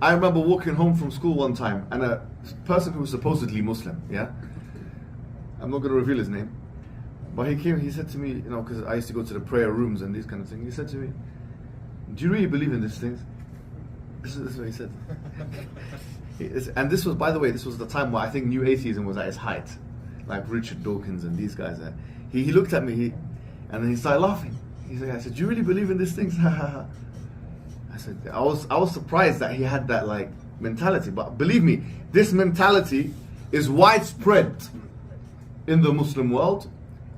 I remember walking home from school one time, and a person who was supposedly Muslim, yeah, I'm not going to reveal his name, but he came, he said to me, you know, because I used to go to the prayer rooms and these kind of things, he said to me, do you really believe in these things? This is what he said. And this was, by the way, this was the time where I think New Atheism was at its height, like Richard Dawkins and these guys. He looked at me, and then he started laughing. I said, do you really believe in these things? I said, I was surprised that he had that like mentality, but believe me, this mentality is widespread in the Muslim world,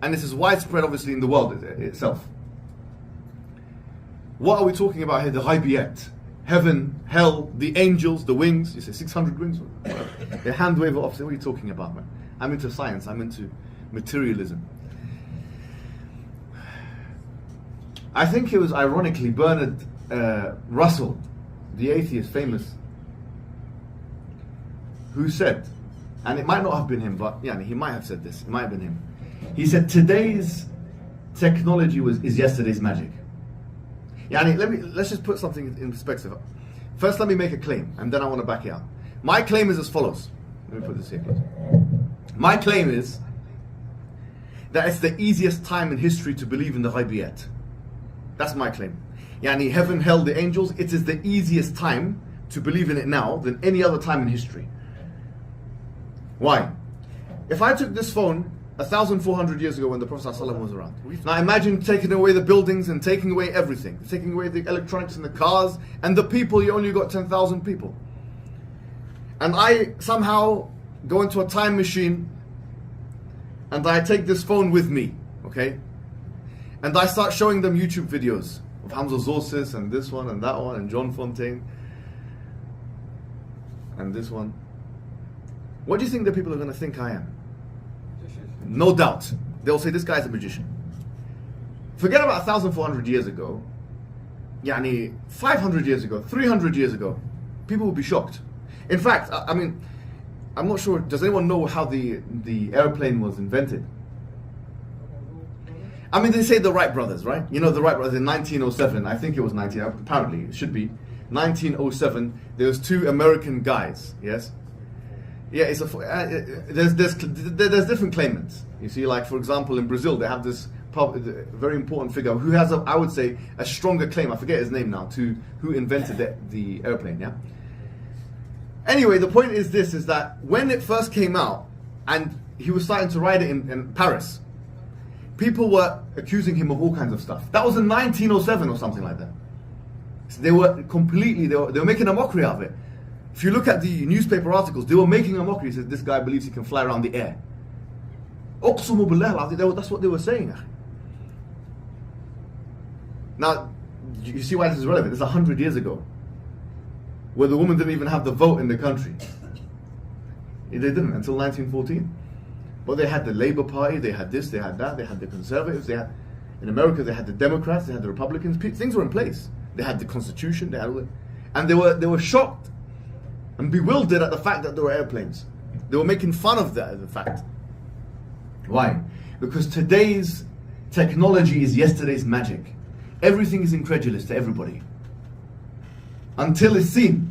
and this is widespread obviously in the world itself. What are we talking about here? The ghaibiyat, heaven, hell, the angels, the wings. You say 600 wings? A hand wave off. What are you talking about, man? I'm into science, I'm into materialism. I think it was ironically Bernard Russell, the atheist, famous, who said, and it might not have been him, but yeah, he might have said this, it might have been him. He said, today's technology is yesterday's magic. Yeah, let's just put something in perspective. First, let me make a claim, and then I want to back it up. My claim is as follows. Let me put this here, please. My claim is that it's the easiest time in history to believe in the ghaibiyat. That's my claim. Yani heaven, hell, the angels, it is the easiest time to believe in it now than any other time in history. Why? If I took this phone 1,400 years ago when the Prophet ﷺ was around, now imagine taking away the buildings and taking away everything, taking away the electronics and the cars and the people, you only got 10,000 people. And I somehow go into a time machine and I take this phone with me, okay? And I start showing them YouTube videos of Hamza Zorsis and this one and that one and John Fontaine and this one. What do you think the people are going to think I am? No doubt. They'll say this guy's a magician. Forget about 1,400 years ago. Yani 500 years ago, 300 years ago, people would be shocked. In fact, I mean, I'm not sure, does anyone know how the airplane was invented? I mean, they say the Wright brothers, right? You know, the Wright brothers in 1907, I think it was apparently, it should be, 1907, there was two American guys, yes? Yeah, it's there's different claimants. You see, like for example, in Brazil, they have this very important figure who has, I would say, a stronger claim, I forget his name now, to who invented the airplane, yeah? Anyway, the point is this, is that when it first came out, and he was starting to ride it in Paris, people were accusing him of all kinds of stuff. That was in 1907 or something like that. So they were making a mockery of it. If you look at the newspaper articles, they were making a mockery. He said, this guy believes he can fly around the air. Uqsumu billah, that's what they were saying. Now, you see why this is relevant. It's 100 years ago, where the woman didn't even have the vote in the country. They didn't until 1914. But they had the Labour Party, they had this, they had that, they had the Conservatives, in America they had the Democrats, they had the Republicans. Things were in place. They had the Constitution, they had all that. And they were shocked and bewildered at the fact that there were airplanes. They were making fun of the fact. Why? Because today's technology is yesterday's magic. Everything is incredulous to everybody until it's seen.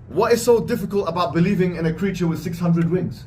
What is so difficult about believing in a creature with 600 wings?